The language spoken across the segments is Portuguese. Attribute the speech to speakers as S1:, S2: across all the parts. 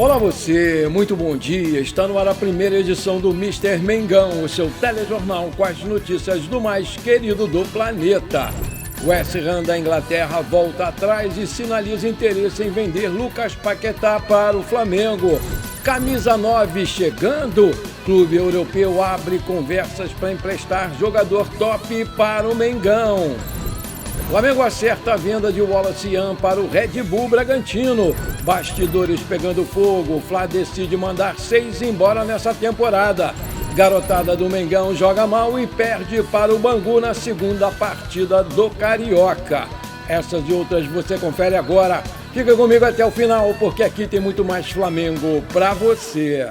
S1: Olá você, muito bom dia. Está no ar a primeira edição do Mister Mengão, o seu telejornal com as notícias do mais querido do planeta. O West Ham da Inglaterra volta atrás e sinaliza interesse em vender Lucas Paquetá para o Flamengo. Camisa 9 chegando, clube europeu abre conversas para emprestar jogador top para o Mengão. O Flamengo acerta a venda de Wallace Yan para o Red Bull Bragantino. Bastidores pegando fogo, o Fla decide mandar 6 embora nessa temporada. Garotada do Mengão joga mal e perde para o Bangu na segunda partida do Carioca. Essas e outras você confere agora. Fica comigo até o final, porque aqui tem muito mais Flamengo para você.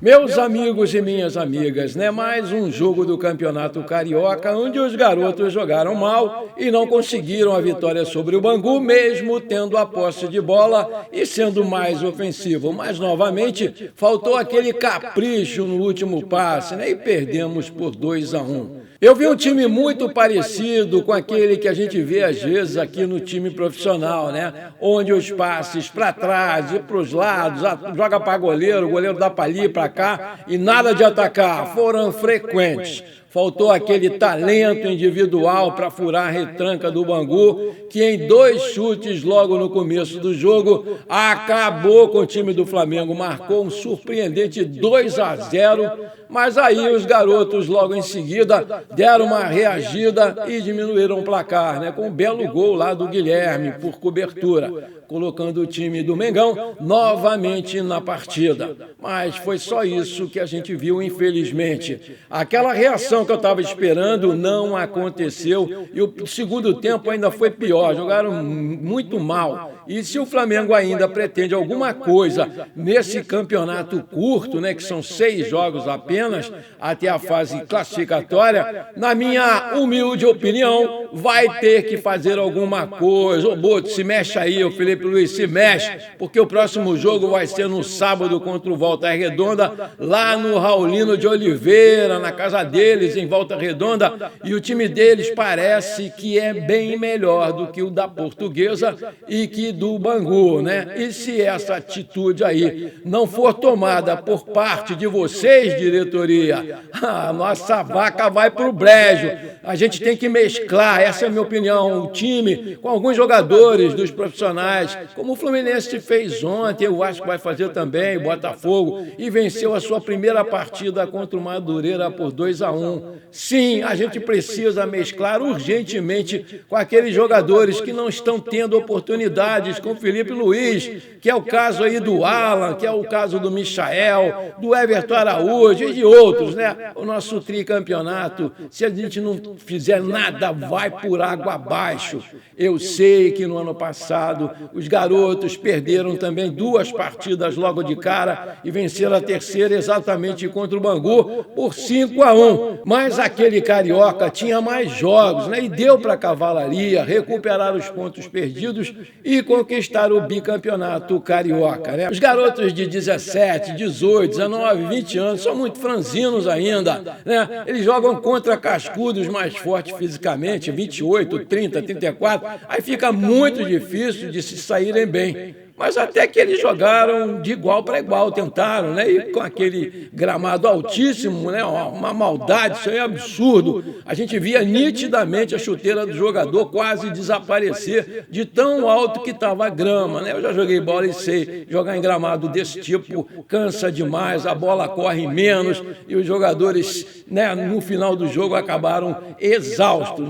S1: Meus amigos e minhas amigas, mais um jogo do Campeonato Carioca, onde os garotos jogaram mal e não conseguiram a vitória sobre o Bangu, mesmo tendo a posse de bola e sendo mais ofensivo. Mas, novamente, faltou aquele capricho no último passe, e perdemos por 2-1. Eu vi um time muito parecido com aquele que a gente vê às vezes aqui no time profissional, onde os passes para trás e para os lados, joga para goleiro, o goleiro dá para ali, para cá, e nada de atacar, foram frequentes. Faltou aquele talento individual para furar a retranca do Bangu, que em 2 chutes logo no começo do jogo acabou com o time do Flamengo, marcou um surpreendente 2-0, mas aí os garotos logo em seguida deram uma reagida e diminuíram o placar, com um belo gol lá do Guilherme por cobertura, colocando o time do Mengão novamente na partida. Mas foi só isso que a gente viu, infelizmente. Aquela reação que eu estava esperando não aconteceu e o segundo tempo ainda foi pior, jogaram muito mal. E se o Flamengo ainda pretende alguma coisa nesse campeonato curto, que são 6 jogos apenas, até a fase classificatória, na minha humilde opinião, vai ter que fazer alguma coisa. Ô Boto, se mexe aí, o Felipe Luiz, se mexe, porque o próximo jogo vai ser no sábado contra o Volta Redonda, lá no Raulino de Oliveira, na casa deles, em Volta Redonda, e o time deles parece que é bem melhor do que o da Portuguesa e que do Bangu, E se essa atitude aí não for tomada por parte de vocês, diretoria, a nossa vaca vai para o brejo. A gente tem que mesclar, essa é a minha opinião, o time com alguns jogadores dos profissionais, como o Fluminense fez ontem, eu acho que vai fazer também, o Botafogo, e venceu a sua primeira partida contra o Madureira por 2-1. Sim, a gente precisa mesclar urgentemente com aqueles jogadores que não estão tendo oportunidades, com o Felipe Luiz, que é o caso aí do Alan, que é o caso do Michael, do Everton Araújo e de outros, O nosso tricampeonato, se a gente não fizer nada, vai por água abaixo. Eu sei que no ano passado os garotos perderam também 2 partidas logo de cara e venceram a terceira exatamente contra o Bangu por 5-1. Mas aquele Carioca tinha mais jogos, E deu para a cavalaria recuperar os pontos perdidos e conquistar o bicampeonato carioca, Os garotos de 17, 18, 19, 20 anos são muito franzinos ainda, Eles jogam contra cascudos mais fortes fisicamente, 28, 30, 34, aí fica muito difícil de se saírem bem. Mas até que eles jogaram de igual para igual, tentaram, E com aquele gramado altíssimo, uma maldade, isso aí é absurdo. A gente via nitidamente a chuteira do jogador quase desaparecer de tão alto que estava a grama, Eu já joguei bola e sei, jogar em gramado desse tipo cansa demais, a bola corre menos e os jogadores, no final do jogo acabaram exaustos,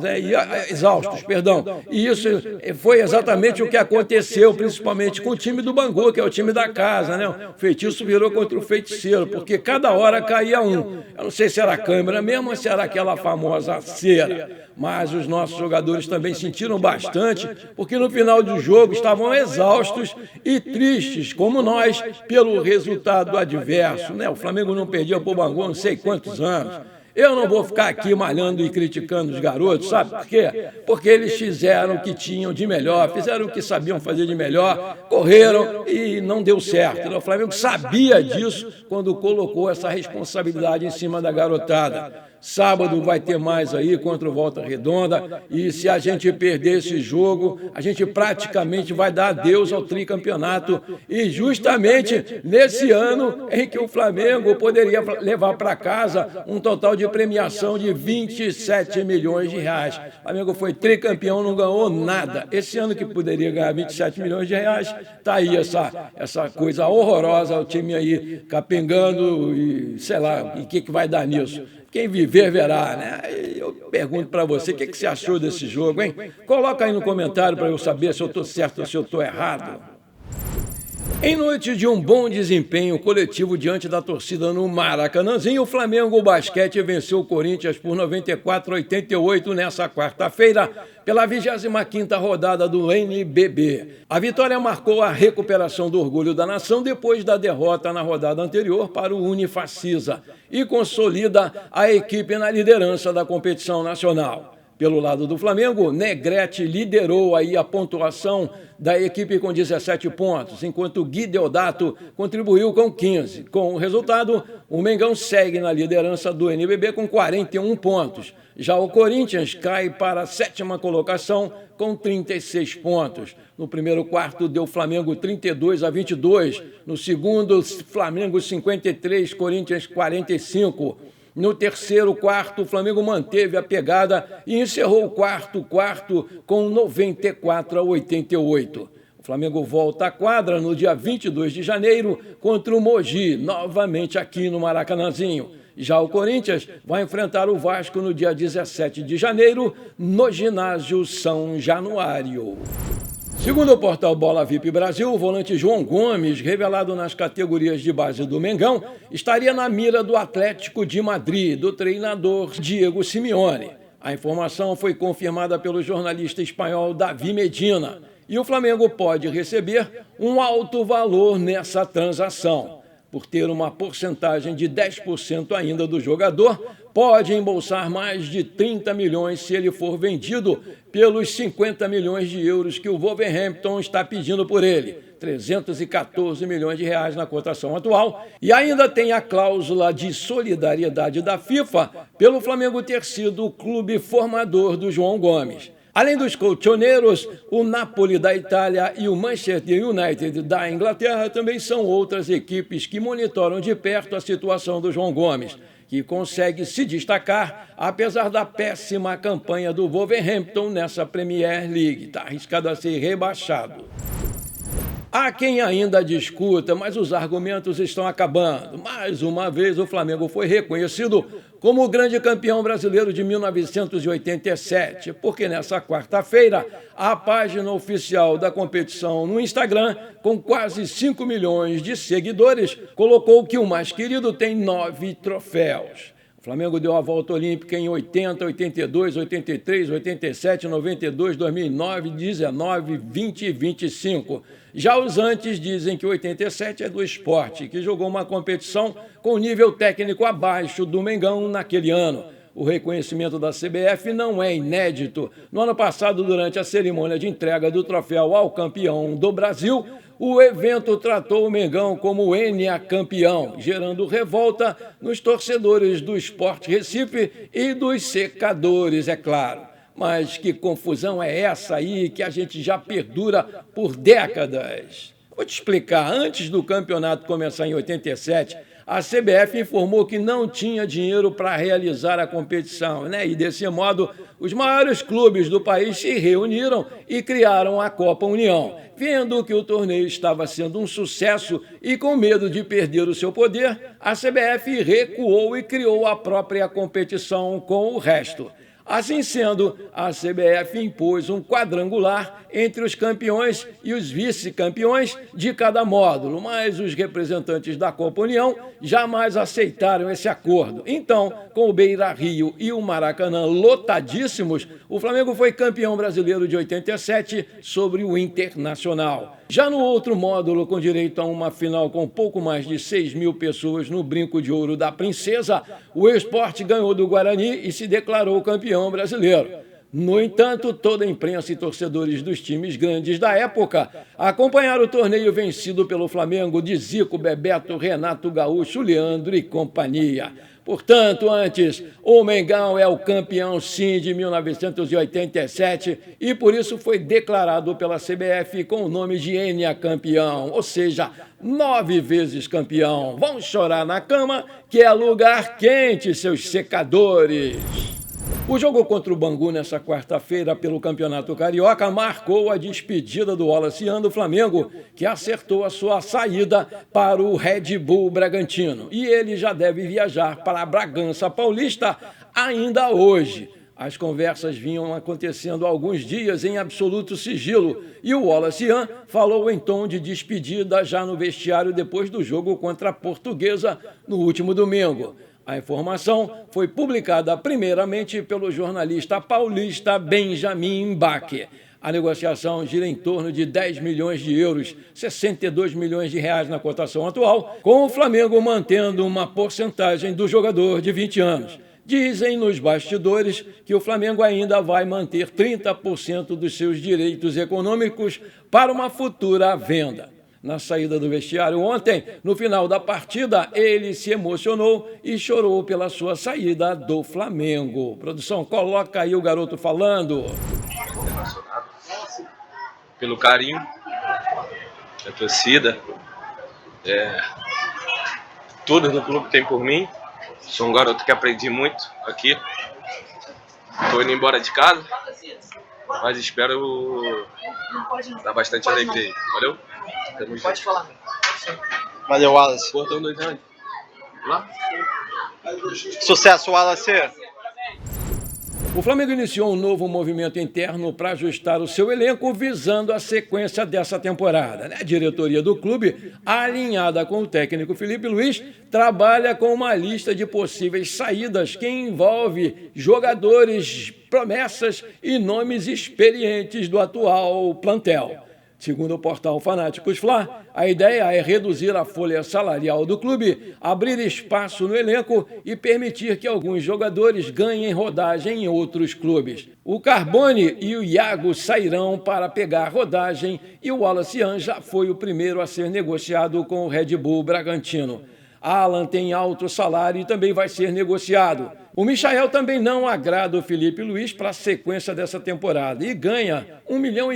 S1: E isso foi exatamente o que aconteceu, principalmente com o time do Bangu, que é o time da casa, O feitiço virou contra o feiticeiro, porque cada hora caía um. Eu não sei se era a câmera mesmo ou se era aquela famosa cera. Mas os nossos jogadores também sentiram bastante, porque no final do jogo estavam exaustos e tristes, como nós, pelo resultado adverso, O Flamengo não perdia para o Bangu há não sei quantos anos. Eu não vou ficar aqui malhando e criticando os garotos, sabe por quê? Porque eles fizeram o que tinham de melhor, fizeram o que sabiam fazer de melhor, correram e não deu certo. O Flamengo sabia disso quando colocou essa responsabilidade em cima da garotada. Sábado vai ter mais aí contra o Volta Redonda. E se a gente perder esse jogo, a gente praticamente vai dar adeus ao tricampeonato. E justamente nesse ano em que o Flamengo poderia levar para casa um total de premiação de 27 milhões de reais. O Flamengo foi tricampeão, não ganhou nada. Esse ano que poderia ganhar 27 milhões de reais, está aí essa coisa horrorosa, o time aí capengando e sei lá, o que vai dar nisso. Quem viver, verá, né? Eu pergunto para você, o que você achou desse jogo, hein? Coloca aí no comentário para eu saber se eu estou certo ou se eu estou errado. Em noite de um bom desempenho coletivo diante da torcida no Maracanãzinho, o Flamengo Basquete venceu o Corinthians por 94-88 nessa quarta-feira, pela 25ª rodada do NBB. A vitória marcou a recuperação do orgulho da nação depois da derrota na rodada anterior para o Unifacisa e consolida a equipe na liderança da competição nacional. Pelo lado do Flamengo, Negrete liderou aí a pontuação da equipe com 17 pontos, enquanto Gui Deodato contribuiu com 15. Com o resultado, o Mengão segue na liderança do NBB com 41 pontos. Já o Corinthians cai para a 7ª colocação com 36 pontos. No primeiro quarto deu Flamengo 32-22. No segundo, Flamengo 53, Corinthians 45. No terceiro quarto, o Flamengo manteve a pegada e encerrou o quarto com 94-88. O Flamengo volta à quadra no dia 22 de janeiro contra o Mogi, novamente aqui no Maracanãzinho. Já o Corinthians vai enfrentar o Vasco no dia 17 de janeiro no ginásio São Januário. Segundo o portal Bola VIP Brasil, o volante João Gomes, revelado nas categorias de base do Mengão, estaria na mira do Atlético de Madrid, do treinador Diego Simeone. A informação foi confirmada pelo jornalista espanhol Davi Medina e o Flamengo pode receber um alto valor nessa transação. Por ter uma porcentagem de 10% ainda do jogador, pode embolsar mais de 30 milhões se ele for vendido pelos 50 milhões de euros que o Wolverhampton está pedindo por ele, 314 milhões de reais na cotação atual, e ainda tem a cláusula de solidariedade da FIFA pelo Flamengo ter sido o clube formador do João Gomes. Além dos colchoneiros, o Napoli da Itália e o Manchester United da Inglaterra também são outras equipes que monitoram de perto a situação do João Gomes, que consegue se destacar apesar da péssima campanha do Wolverhampton nessa Premier League. Está arriscado a ser rebaixado. Há quem ainda discuta, mas os argumentos estão acabando. Mais uma vez, o Flamengo foi reconhecido como o grande campeão brasileiro de 1987, porque nessa quarta-feira, a página oficial da competição no Instagram, com quase 5 milhões de seguidores, colocou que o mais querido tem 9 troféus. O Flamengo deu a volta olímpica em 80, 82, 83, 87, 92, 2009, 19, 20 e 25. Já os antes dizem que 87 é do Sport, que jogou uma competição com nível técnico abaixo do Mengão naquele ano. O reconhecimento da CBF não é inédito. No ano passado, durante a cerimônia de entrega do troféu ao campeão do Brasil, o evento tratou o Mengão como campeão, gerando revolta nos torcedores do Sport Recife e dos secadores, é claro. Mas que confusão é essa aí que a gente já perdura por décadas? Vou te explicar. Antes do campeonato começar em 87, a CBF informou que não tinha dinheiro para realizar a competição, né? E desse modo, os maiores clubes do país se reuniram e criaram a Copa União. Vendo que o torneio estava sendo um sucesso e com medo de perder o seu poder, a CBF recuou e criou a própria competição com o resto. Assim sendo, a CBF impôs um quadrangular entre os campeões e os vice-campeões de cada módulo, mas os representantes da Copa União jamais aceitaram esse acordo. Então, com o Beira-Rio e o Maracanã lotadíssimos, o Flamengo foi campeão brasileiro de 87 sobre o Internacional. Já no outro módulo, com direito a uma final com pouco mais de 6 mil pessoas no Brinco de Ouro da Princesa, o Sport ganhou do Guarani e se declarou campeão brasileiro. No entanto, toda a imprensa e torcedores dos times grandes da época acompanharam o torneio vencido pelo Flamengo de Zico, Bebeto, Renato Gaúcho, Leandro e companhia. Portanto, antes, o Mengão é o campeão sim de 1987 e por isso foi declarado pela CBF com o nome de campeão, ou seja, 9 vezes campeão. Vão chorar na cama, que é lugar quente, seus secadores. O jogo contra o Bangu nessa quarta-feira pelo Campeonato Carioca marcou a despedida do Wallace Yan do Flamengo, que acertou a sua saída para o Red Bull Bragantino. E ele já deve viajar para a Bragança Paulista ainda hoje. As conversas vinham acontecendo há alguns dias em absoluto sigilo e o Wallace Yan falou em tom de despedida já no vestiário depois do jogo contra a Portuguesa no último domingo. A informação foi publicada primeiramente pelo jornalista paulista Benjamin Bach. A negociação gira em torno de 10 milhões de euros, 62 milhões de reais na cotação atual, com o Flamengo mantendo uma porcentagem do jogador de 20 anos. Dizem nos bastidores que o Flamengo ainda vai manter 30% dos seus direitos econômicos para uma futura venda. Na saída do vestiário ontem, no final da partida, ele se emocionou e chorou pela sua saída do Flamengo. Produção, coloca aí o garoto falando.
S2: Emocionado pelo carinho da torcida, tudo no clube tem por mim. Sou um garoto que aprendi muito aqui. Estou indo embora de casa, mas espero dar bastante alegria aí. Valeu?
S3: Pode falar. Valeu, Wallace.
S2: Portão 2 anos. Lá?
S3: Sucesso, Wallace.
S1: O Flamengo iniciou um novo movimento interno para ajustar o seu elenco visando a sequência dessa temporada. A diretoria do clube, alinhada com o técnico Felipe Luiz, trabalha com uma lista de possíveis saídas que envolve jogadores, promessas e nomes experientes do atual plantel. Segundo o portal Fanáticos Fla, a ideia é reduzir a folha salarial do clube, abrir espaço no elenco e permitir que alguns jogadores ganhem rodagem em outros clubes. O Carbone e o Iago sairão para pegar rodagem e o Wallace Yan já foi o primeiro a ser negociado com o Red Bull Bragantino. Alan tem alto salário e também vai ser negociado. O Michael também não agrada o Felipe Luiz para a sequência dessa temporada e ganha R$ 1,5 milhão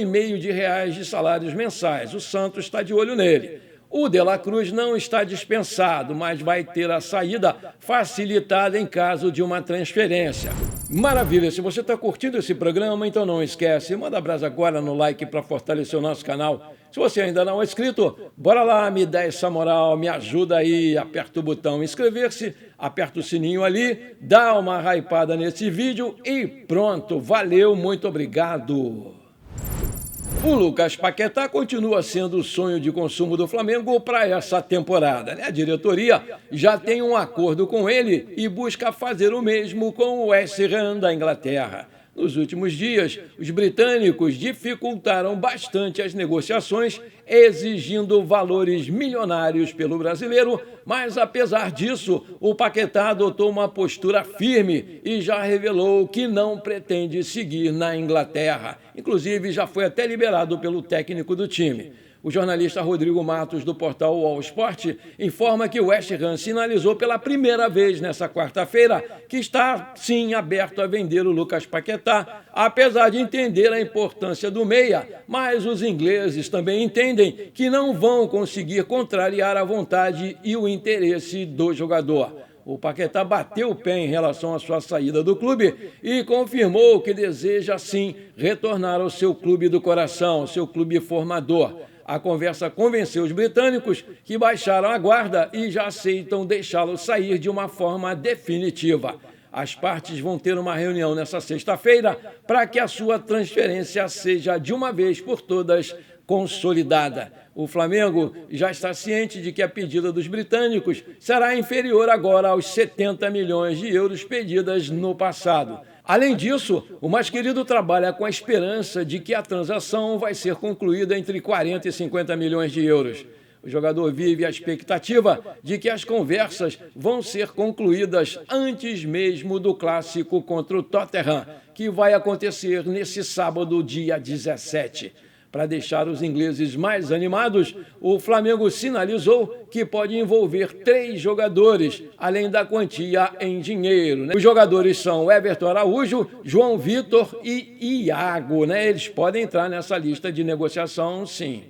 S1: de salários mensais. O Santos está de olho nele. O De La Cruz não está dispensado, mas vai ter a saída facilitada em caso de uma transferência. Maravilha! Se você está curtindo esse programa, então não esquece, manda abraço agora no like para fortalecer o nosso canal. Se você ainda não é inscrito, bora lá, me dá essa moral, me ajuda aí, aperta o botão inscrever-se, aperta o sininho ali, dá uma hypada nesse vídeo e pronto, valeu, muito obrigado! O Lucas Paquetá continua sendo o sonho de consumo do Flamengo para essa temporada. A diretoria já tem um acordo com ele e busca fazer o mesmo com o West Ham da Inglaterra. Nos últimos dias, os britânicos dificultaram bastante as negociações, exigindo valores milionários pelo brasileiro, mas apesar disso, o Paquetá adotou uma postura firme e já revelou que não pretende seguir na Inglaterra. Inclusive, já foi até liberado pelo técnico do time. O jornalista Rodrigo Matos, do portal All Sport, informa que o West Ham sinalizou pela primeira vez nessa quarta-feira que está, sim, aberto a vender o Lucas Paquetá, apesar de entender a importância do meia, mas os ingleses também entendem que não vão conseguir contrariar a vontade e o interesse do jogador. O Paquetá bateu o pé em relação à sua saída do clube e confirmou que deseja, sim, retornar ao seu clube do coração, seu clube formador. A conversa convenceu os britânicos, que baixaram a guarda e já aceitam deixá-lo sair de uma forma definitiva. As partes vão ter uma reunião nesta sexta-feira para que a sua transferência seja, de uma vez por todas, consolidada. O Flamengo já está ciente de que a pedida dos britânicos será inferior agora aos 70 milhões de euros pedidas no passado. Além disso, o mais querido trabalha com a esperança de que a transação vai ser concluída entre 40 e 50 milhões de euros. O jogador vive a expectativa de que as conversas vão ser concluídas antes mesmo do clássico contra o Tottenham, que vai acontecer nesse sábado, dia 17. Para deixar os ingleses mais animados, o Flamengo sinalizou que pode envolver 3 jogadores, além da quantia em dinheiro, né? Os jogadores são Everton Araújo, João Vitor e Iago, né? Eles podem entrar nessa lista de negociação, sim.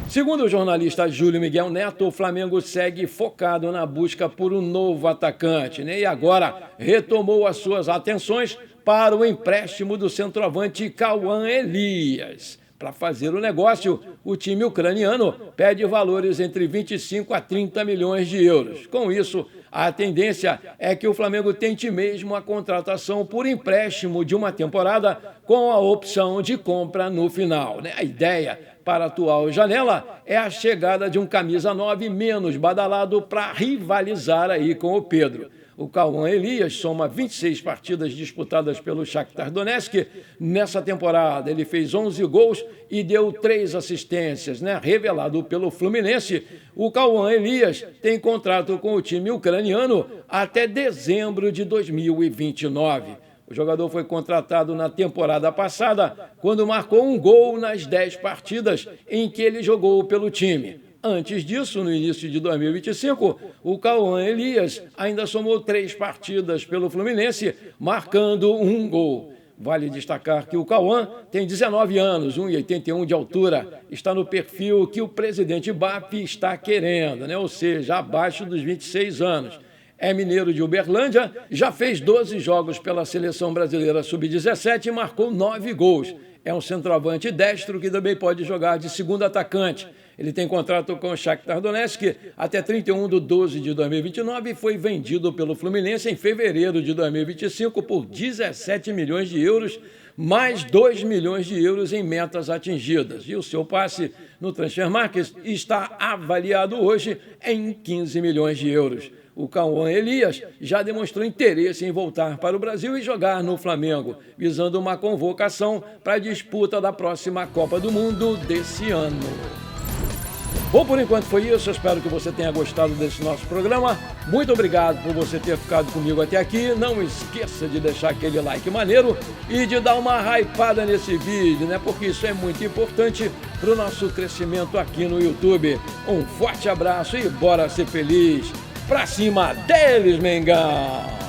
S1: Segundo o jornalista Júlio Miguel Neto, o Flamengo segue focado na busca por um novo atacante, né? E agora retomou as suas atenções para o empréstimo do centroavante Cauã Elias. Para fazer o negócio, o time ucraniano pede valores entre 25 a 30 milhões de euros. Com isso, a tendência é que o Flamengo tente mesmo a contratação por empréstimo de uma temporada com a opção de compra no final, né? A ideia para a atual janela é a chegada de um camisa 9 menos badalado para rivalizar aí com o Pedro. O Cauã Elias soma 26 partidas disputadas pelo Shakhtar Donetsk. Nessa temporada, ele fez 11 gols e deu 3 assistências, né? Revelado pelo Fluminense, o Cauã Elias tem contrato com o time ucraniano até dezembro de 2029. O jogador foi contratado na temporada passada, quando marcou um gol nas 10 partidas em que ele jogou pelo time. Antes disso, no início de 2025, o Cauã Elias ainda somou 3 partidas pelo Fluminense, marcando um gol. Vale destacar que o Cauã tem 19 anos, 1,81 de altura, está no perfil que o presidente BAP está querendo, né? Ou seja, abaixo dos 26 anos. É mineiro de Uberlândia, já fez 12 jogos pela Seleção Brasileira Sub-17 e marcou 9 gols. É um centroavante destro que também pode jogar de segundo atacante. Ele tem contrato com o Shakhtar Donetsk até 31 de 12 de 2029 e foi vendido pelo Fluminense em fevereiro de 2025 por 17 milhões de euros, mais 2 milhões de euros em metas atingidas. E o seu passe no Transfermarkt está avaliado hoje em 15 milhões de euros. O Cauã Elias já demonstrou interesse em voltar para o Brasil e jogar no Flamengo, visando uma convocação para a disputa da próxima Copa do Mundo desse ano. Bom, por enquanto foi isso. Eu espero que você tenha gostado desse nosso programa. Muito obrigado por você ter ficado comigo até aqui. Não esqueça de deixar aquele like maneiro e de dar uma hypada nesse vídeo, né? Porque isso é muito importante para o nosso crescimento aqui no YouTube. Um forte abraço e bora ser feliz. Pra cima deles, Mengão!